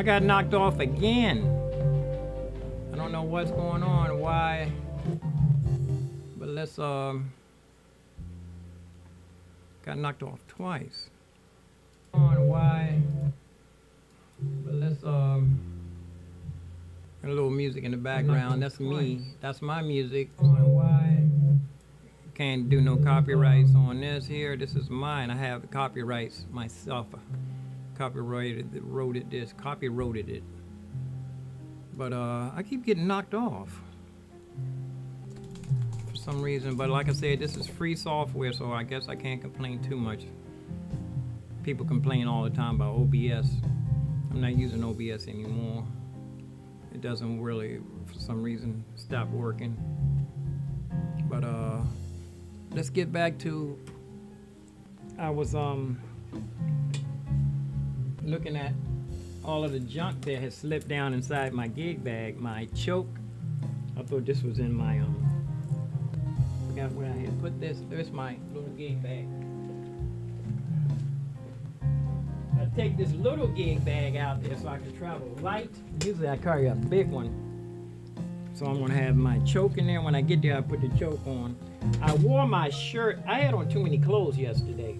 I got knocked off again. I don't know what's going on, why, but let's got knocked off twice. On why, but let's a little music in the background. That's me. That's my music. So why can't do no copyrights on this here? This is mine. I have the copyrights myself. Copyrighted it. But I keep getting knocked off for some reason. But like I said, this is free software, so I guess I can't complain too much. People complain all the time about OBS. I'm not using OBS anymore. It doesn't really, for some reason, stop working. But let's get back to, I was looking at all of the junk that has slipped down inside my gig bag, my choke. I thought this was in my forgot where I had put this. There's my little gig bag. I take this little gig bag out there so I can travel light. Usually I carry a big one. So I'm gonna have my choke in there. When I get there, I put the choke on. I wore my shirt. I had on too many clothes yesterday.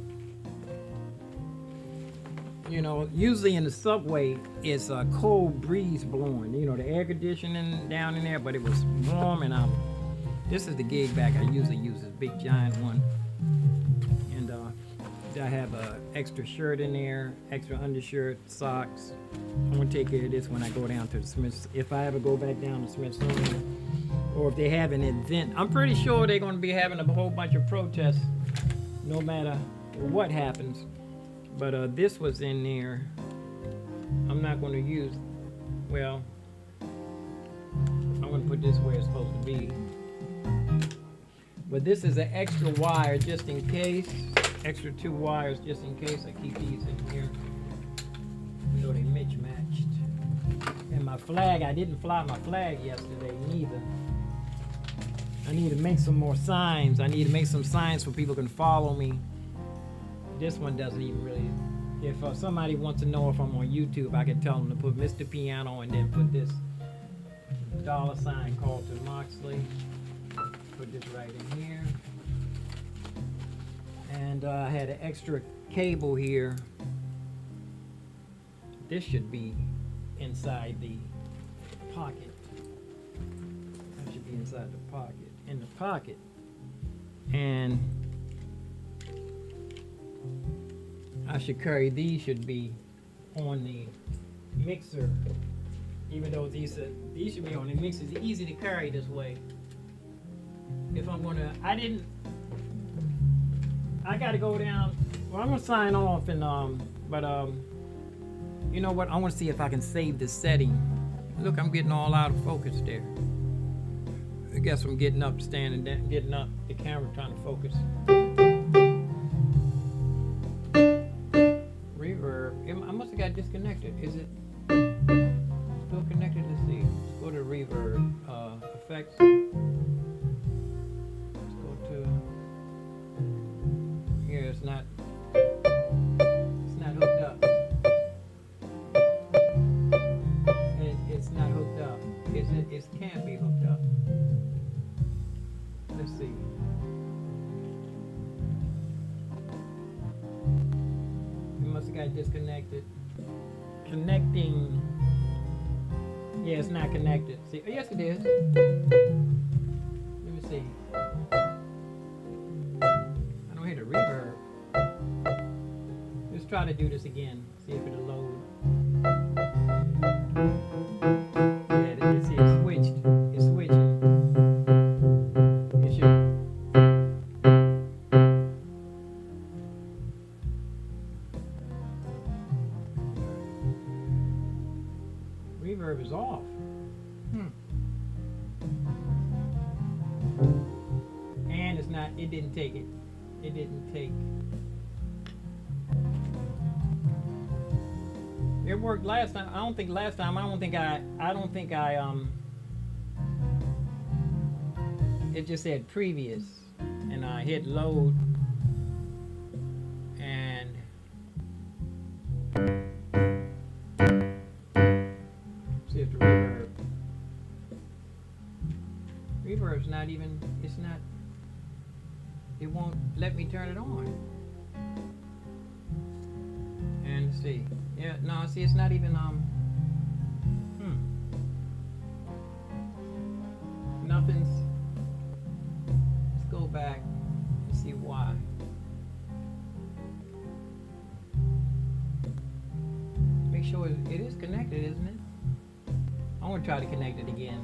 You know, usually in the subway, it's a cold breeze blowing. You know, the air conditioning down in there, but it was warm, and this is the gig bag I usually use, this big giant one. And I have a extra shirt in there, extra undershirt, socks. I'm gonna take care of this when I go down to the Smiths. If I ever go back down to Smithsonian, or if they have an event, I'm pretty sure they're gonna be having a whole bunch of protests, no matter what happens. But this was in there. I'm not going to use, well, I'm going to put this where it's supposed to be. But this is an extra wire just in case, extra 2 wires just in case. I keep these in here. You know, they mismatched. And my flag, I didn't fly my flag yesterday neither. I need to make some more signs. I need to make some signs so people can follow me. This one doesn't even really. If somebody wants to know if I'm on YouTube, I can tell them to put Mr. Piano and then put this $sign Carlton Moxley. Put this right in here. And I had an extra cable here. This should be inside the pocket. That should be inside the pocket. In the pocket. And I should carry these, should be on the mixer, even though these should be on the mixer. It's easy to carry this way. If I'm gonna, I gotta go down. Well, I'm gonna sign off and you know what? I want to see if I can save this setting. Look, I'm getting all out of focus there. I guess I'm getting up, standing down, getting up. The camera trying to focus. Reverb. I must have got disconnected. Is it still connected? Let's see. Let's go to reverb. Effects. Let's go to here. It's not hooked up. It's not hooked up. It can't be hooked up. Let's see. Got disconnected. Connecting. Yeah, it's not connected. See, yes it is. Let me see. I don't hear the reverb. Let's try to do this again. See if it'll load. Yeah, see, it switched. It's switching. It should. Reverb is off. And it's not, it didn't take it. It didn't take. It worked last time. I don't think I it just said previous. And I hit load. And even, it's not, it won't let me turn it on. And see, yeah, no, see, it's not even, nothing's, let's go back and see why. Make sure it is connected, isn't it? I want to try to connect it again.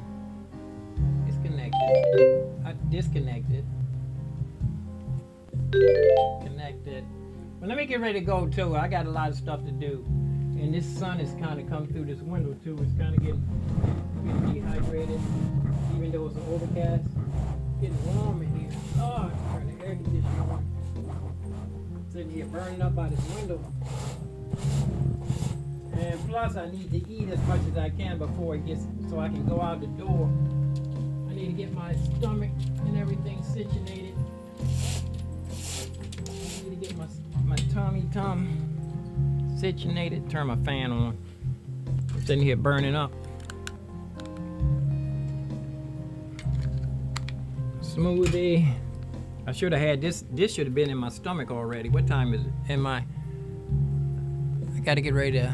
It's connected. I disconnected. Connected. But let me get ready to go too. I got a lot of stuff to do. And this sun is kind of come through this window too. It's kind of getting dehydrated. Even though it's overcast. It's getting warm in here. Oh, turn the air conditioner on. Sitting here burning up by this window. And plus I need to eat as much as I can before it gets, so I can go out the door. I need to get my stomach and everything situated. I need to get my tummy situated. Turn my fan on. I'm sitting here burning up. Smoothie. I should have had this. This should have been in my stomach already. What time is it? I got to get ready to.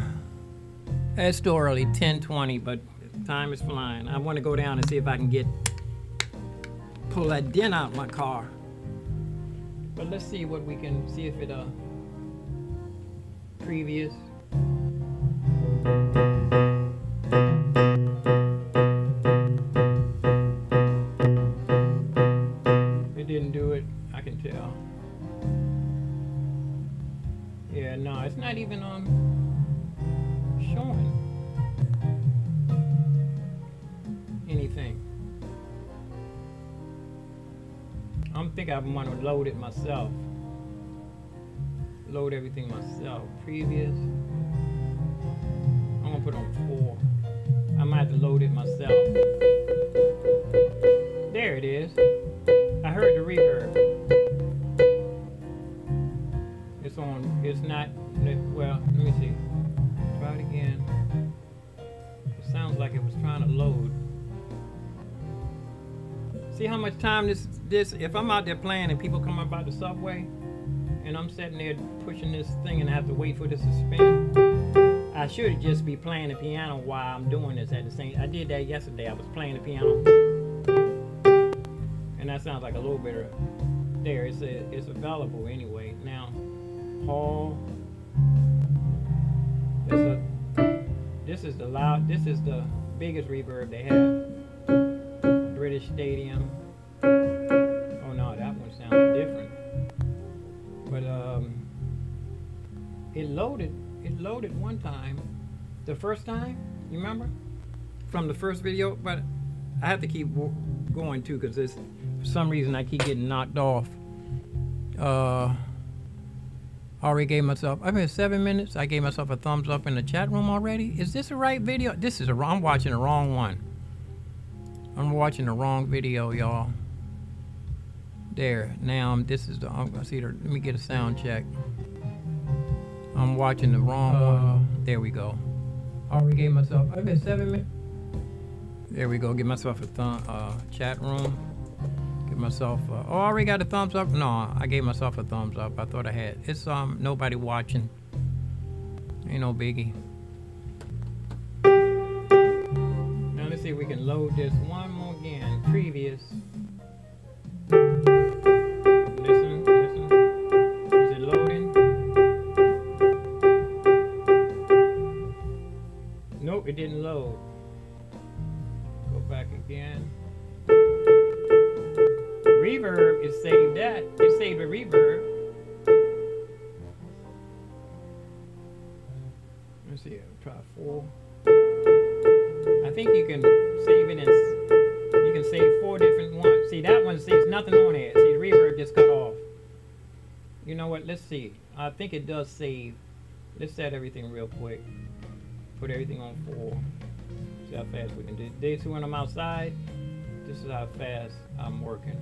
It's still early, 10:20, but time is flying. I want to go down and see if I can pull that dent out my car. But let's see what we can see if it previous. It didn't do it, I can tell. Yeah, no, it's not even showing anything. I'm thinking I want to load it myself. Load everything myself. Previous. I'm gonna put on 4. I might have to load it myself. There it is. I heard the reverb. It's on. It's not. Well, let me see. Try it again. It sounds like it was trying to load. See how much time this if I'm out there playing and people come up out the subway and I'm sitting there pushing this thing and I have to wait for this to spin, I should just be playing the piano while I'm doing this at the same. I did that yesterday. I was playing the piano and that sounds like a little bit of there. It's available anyway. Now Hall. This is the biggest reverb they have. British Stadium. Oh no, that one sounds different. But it loaded one time. The first time, you remember? From the first video, but I have to keep going too because for some reason I keep getting knocked off. Already gave myself, I've been 7 minutes. I gave myself a thumbs up in the chat room already. Is this the right video? This is I'm watching the wrong one. I'm watching the wrong video, y'all. There, now this is I'm gonna see let me get a sound check. I'm watching the wrong one. There we go. Already gave myself, I've been 7 minutes. There we go, give myself a chat room. Give myself I already got a thumbs up. No, I gave myself a thumbs up. I thought I had. It's nobody watching. Ain't no biggie. Now let's see if we can load this one more again. Previous. Listen. Is it loading? Nope, it didn't load. Go back again. Reverb, it saved that. It saved the reverb. Let's see, I'll try 4. I think you can save it in, you can save 4 different ones. See, that one saves nothing on it. See, the reverb just cut off. You know what, let's see. I think it does save. Let's set everything real quick. Put everything on 4. See how fast we can do this. When I'm outside, this is how fast I'm working.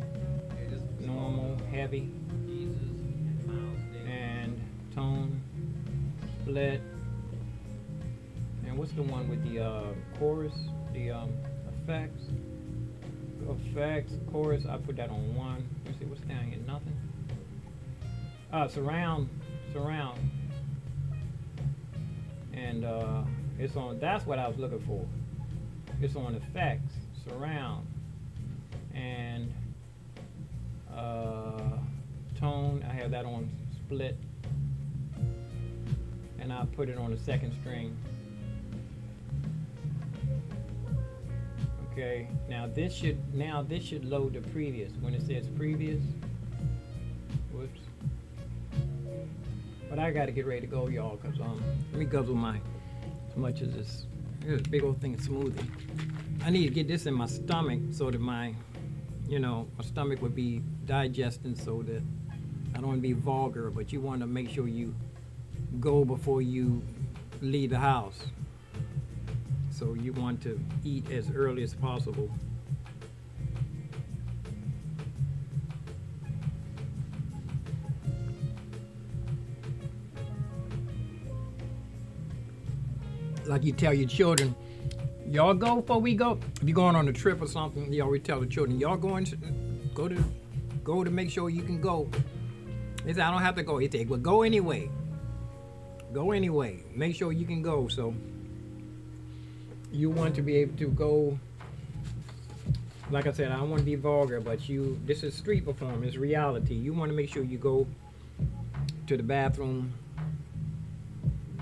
Normal, heavy, and tone, split, and what's the one with the chorus, the effects? effects, chorus, I put that on 1. Let's see what's down here, nothing. Surround. And it's on, that's what I was looking for. It's on effects, surround, and tone, I have that on split. And I'll put it on the second string. Okay, now this should load the previous. When it says previous, whoops. But I gotta get ready to go, y'all, cause let me guzzle as much as this. Here's a big old thing of smoothie. I need to get this in my stomach so that my stomach would be digesting, so that I don't want to be vulgar, but you want to make sure you go before you leave the house. So you want to eat as early as possible. Like you tell your children, y'all go before we go. If you're going on a trip or something, you always tell the children, y'all go to make sure you can go. They say, I don't have to go. They say, well, go anyway. Go anyway. Make sure you can go. So you want to be able to go. Like I said, I don't want to be vulgar, but this is street performance, reality. You want to make sure you go to the bathroom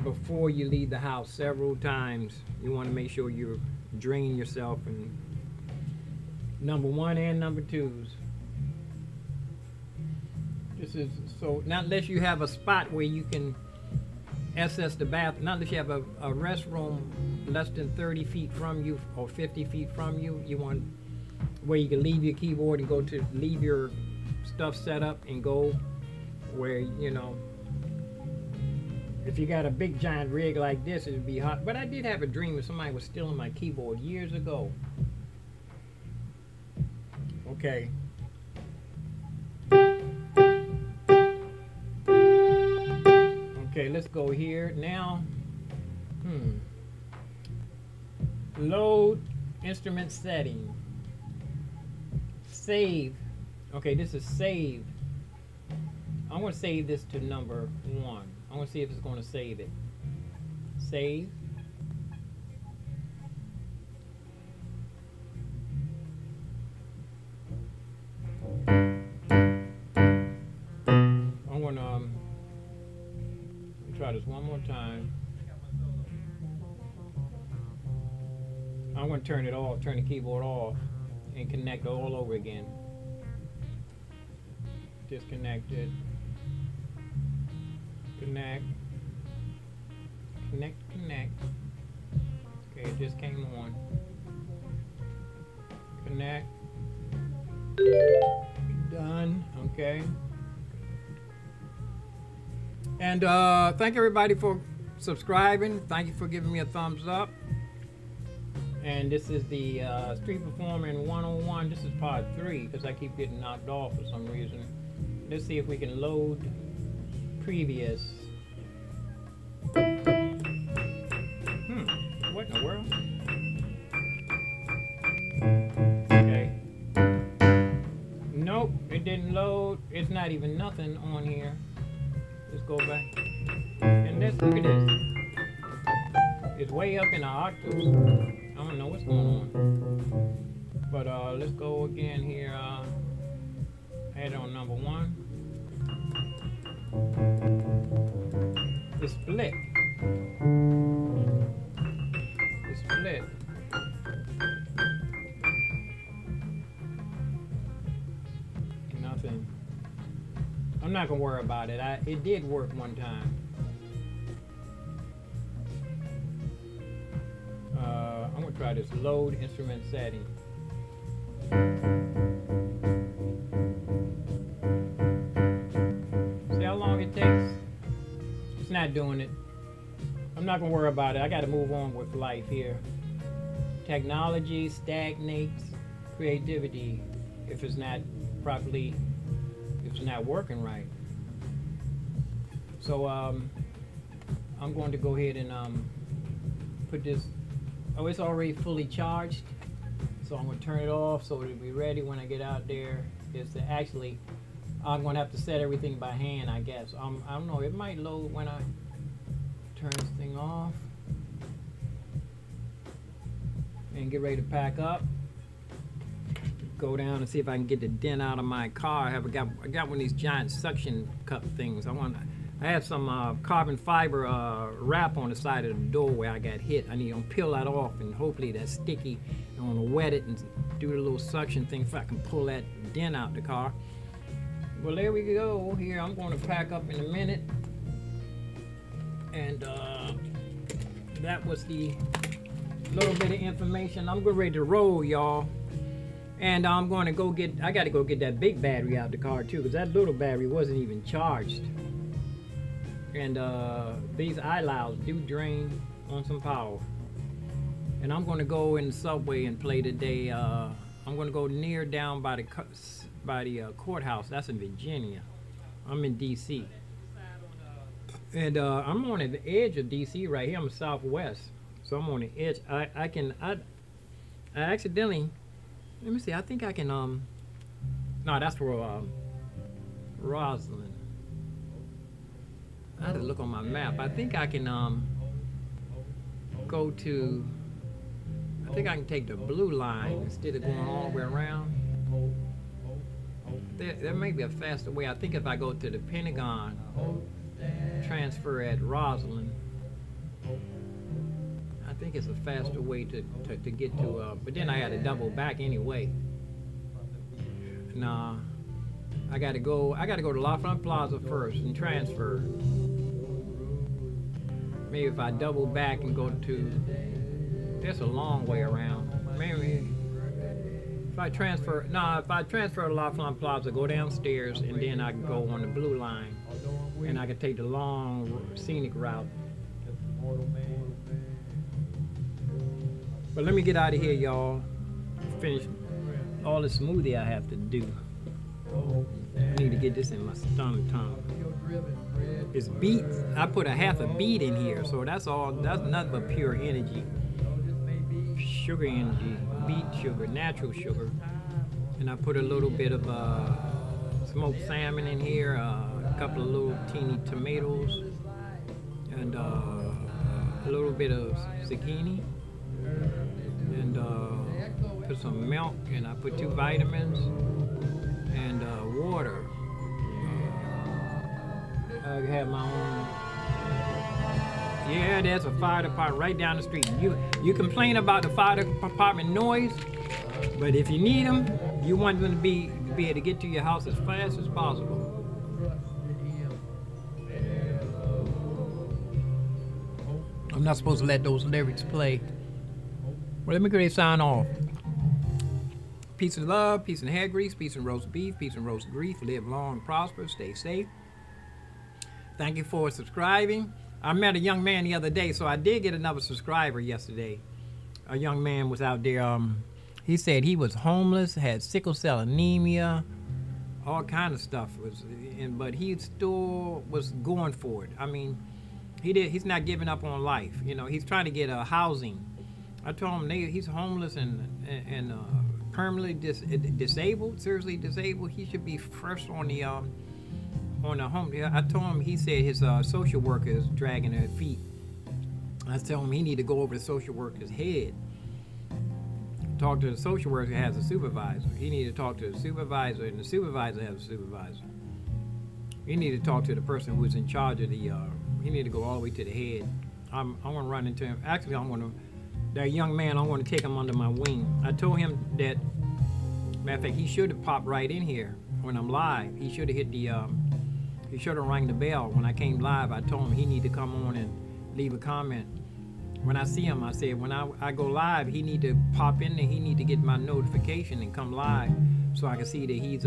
before you leave the house several times. You want to make sure you're draining yourself, and number 1 and number 2s. This is so, not unless you have a spot where you can access the bathroom, not unless you have a restroom less than 30 feet from you or 50 feet from you. You want where you can leave your keyboard and go to leave your stuff set up and go where, if you got a big giant rig like this, it would be hot. But I did have a dream that somebody was stealing my keyboard years ago. Okay. Okay, let's go here now. Load instrument setting. Save. Okay, this is save. I'm going to save this to number 1. I'm going to see if it's going to save it. Save. I'm going to try this one more time. I'm going to turn it off, turn the keyboard off, and connect all over again. Disconnected. Connect. Okay, it just came on. Connect. Done. Okay. And thank everybody for subscribing. Thank you for giving me a thumbs up. And this is the Street Performing 101. This is part 3 because I keep getting knocked off for some reason. Let's see if we can load previous. What in the world? Okay. Nope, it didn't load. It's not even nothing on here. Let's go back. And let's look at this. It's way up in the octaves. I don't know what's going on. But let's go again here. I had it on number 1. It's split. It's split. Nothing. I'm not gonna worry about it. It did work one time. I'm gonna try this load instrument setting. See how long it takes? It's not doing it. I'm not gonna worry about it. I gotta move on with life here. Technology stagnates creativity if it's not properly, if it's not working right. So I'm going to go ahead and put this. Oh, it's already fully charged. So I'm gonna turn it off so it'll be ready when I get out there. It's to actually, I'm gonna have to set everything by hand, I guess. I don't know, it might load when I turn this thing off. And get ready to pack up. Go down and see if I can get the dent out of my car. I got one of these giant suction cup things. I had some carbon fiber wrap on the side of the door where I got hit. I need to peel that off, and hopefully that's sticky. I want to wet it and do the little suction thing so I can pull that dent out the car. Well, there we go. Here, I'm going to pack up in a minute. And that was the little bit of information. I'm getting ready to roll, y'all. And I'm going to go get, I got to go get that big battery out the car too, because that little battery wasn't even charged. And these iLouds do drain on some power. And I'm going to go in the subway and play today. I'm going to go near down by the courthouse. That's in Virginia. I'm in D.C. And I'm on the edge of D.C. right here. I'm southwest. So I'm on the edge. I accidentally, let me see, I think I can, no, that's for Roslyn. I had to look on my map. I think I can go to, I think I can take the blue line instead of going all the way around. There may be a faster way. I think if I go to the Pentagon, transfer at Roslyn, I think it's a faster way to get to, but then I had to double back anyway. Nah, I gotta go to Lafayette Plaza first and transfer. Maybe if I double back and go to, that's a long way around. Maybe if I transfer to Lafayette Plaza, go downstairs, and then I can go on the blue line, and I can take the long scenic route. But let me get out of here, y'all. Finish all the smoothie I have to do. I need to get this in my stomach. It's beets. I put a half a beet in here, so that's all. That's nothing but pure energy. Sugar energy, beet sugar, natural sugar. And I put a little bit of smoked salmon in here, a couple of little teeny tomatoes, and a little bit of zucchini. And put some milk, and I put 2 vitamins and water. I have my own. Yeah, there's a fire department right down the street. You complain about the fire department noise, but if you need them, you want them to be able to get to your house as fast as possible. I'm not supposed to let those lyrics play. Well, let me go ahead and sign off. Peace and love, peace and hair grease, peace and roast beef, peace and roast grief. Live long and prosper, stay safe. Thank you for subscribing. I met a young man the other day, so I did get another subscriber yesterday. A young man was out there. He said he was homeless, had sickle cell anemia, all kind of stuff. But he still was going for it. I mean, he's not giving up on life. You know, he's trying to get a housing. I told him he's homeless and permanently disabled, seriously disabled. He should be first on the home. I told him, he said his social worker is dragging her feet. I told him he need to go over the social worker's head. Talk to the social worker who has a supervisor. He need to talk to the supervisor, and the supervisor has a supervisor. He need to talk to the person who's in charge of the, he need to go all the way to the head. I'm gonna run into him. Actually, that young man, I want to take him under my wing. I told him that, matter of fact, he should have popped right in here when I'm live. He should have hit the, he should have rang the bell when I came live. I told him he need to come on and leave a comment. When I see him, I said, when I go live, he need to pop in there. He need to get my notification and come live so I can see that he's,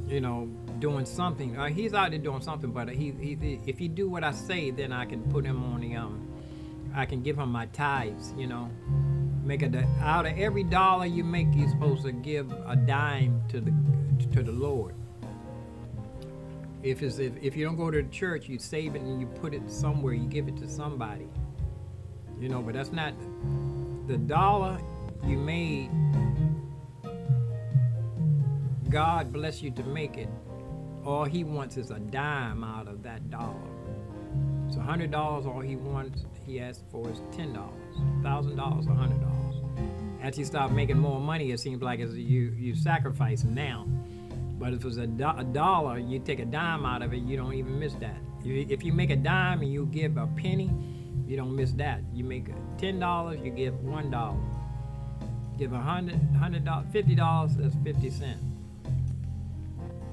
you know, doing something. He's out there doing something, but if he do what I say, then I can put him on the, I can give him my tithes, you know. Out of every dollar you make, you're supposed to give a dime to the Lord. If you don't go to the church, you save it and you put it somewhere, you give it to somebody. You know, but that's not the dollar. you made, God bless you to make it. All he wants is a dime out of that dollar. So $100, all he wants, he asks for is $10. $1,000, $100. As you start making more money, it seems like you sacrifice now. But if it's a dollar, you take a dime out of it, you don't even miss that. If you make a dime and you give a penny, you don't miss that. You make $10, you give $1. Give $100, $50, that's 50 cents.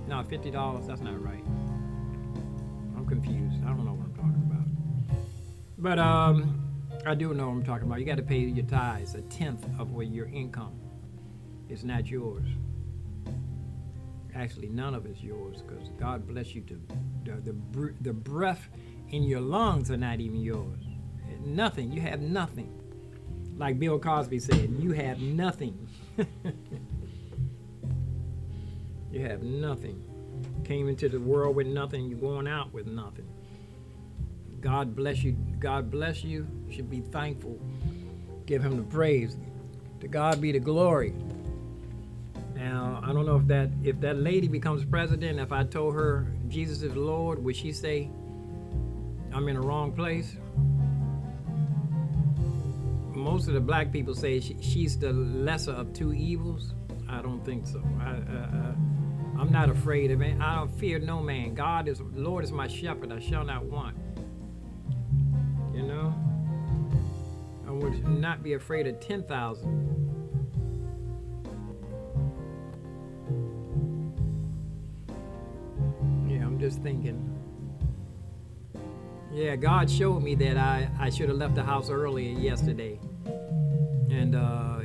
No, $50, that's not right. I'm confused. I don't know what I'm talking about. But I do know what I'm talking about. You got to pay your tithes, a tenth of what your income. It's not yours. Actually, none of it's yours, because God bless you to the breath in your lungs are not even yours. Nothing. You have nothing. Like Bill Cosby said, you have nothing. You have nothing. Came into the world with nothing. You're going out with nothing. God bless you. God bless you. You should be thankful. Give him the praise. To God be the glory. Now, I don't know if that lady becomes president, if I told her Jesus is Lord, would she say I'm in the wrong place? Most of the black people say she's the lesser of two evils. I don't think so. I'm not afraid of it. I don't fear no man. Lord is my shepherd. I shall not want. You know? I would not be afraid of 10,000. Yeah, I'm just thinking. Yeah, God showed me that I should have left the house earlier yesterday. And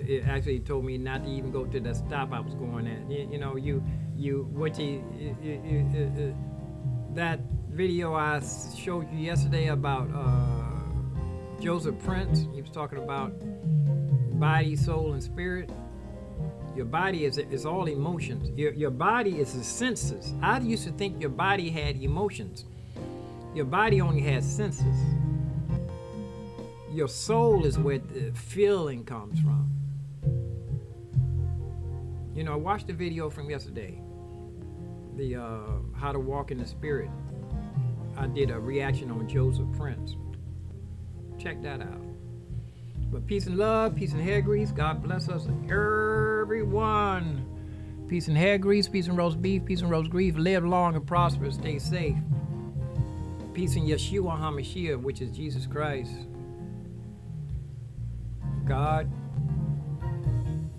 it actually told me not to even go to the stop I was going at. That video I showed you yesterday about Joseph Prince, he was talking about body, soul, and spirit. Your body is all emotions. Your body is the senses. I used to think your body had emotions. Your body only has senses. Your soul is where the feeling comes from. You know, I watched the video from yesterday, the how to walk in the spirit. I did a reaction on Joseph Prince. Check that out. But peace and love, peace and hair grease. God bless us, everyone. Peace and hair grease, peace and roast beef, peace and roast grief. Live long and prosper, stay safe. Peace in Yeshua HaMashiach, which is Jesus Christ. God,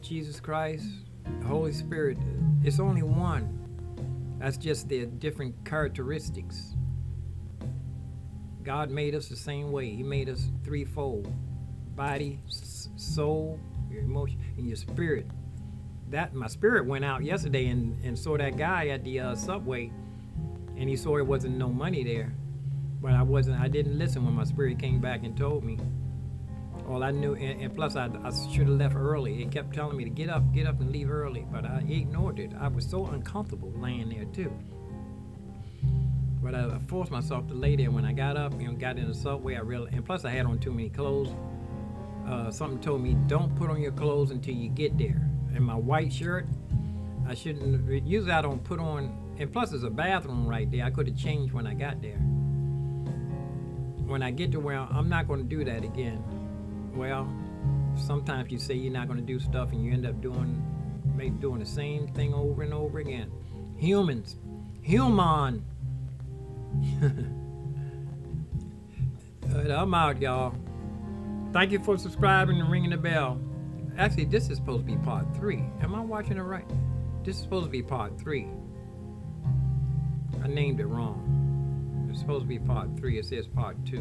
Jesus Christ, the Holy Spirit, it's only one. That's just their different characteristics. God made us the same way. He made us threefold: body, soul, your emotion, and your spirit. My spirit went out yesterday and saw that guy at the subway, and he saw there wasn't no money there. But I didn't listen when my spirit came back and told me. All I knew, and plus I should have left early. It kept telling me to get up and leave early, but I ignored it. I was so uncomfortable laying there too. But I forced myself to lay there. When I got up and got in the subway, I realized, and plus I had on too many clothes. Something told me, don't put on your clothes until you get there. And my white shirt, I shouldn't, usually I don't put on, and plus there's a bathroom right there. I could have changed when I got there. When I get to where I'm not going to do that again. Well, sometimes you say you're not going to do stuff and you end up doing the same thing over and over again. Humans. Human. I'm out, y'all. Thank you for subscribing and ringing the bell. Actually, this is supposed to be part 3. Am I watching it right? This is supposed to be part 3. I named it wrong. It's supposed to be part 3. It says part 2.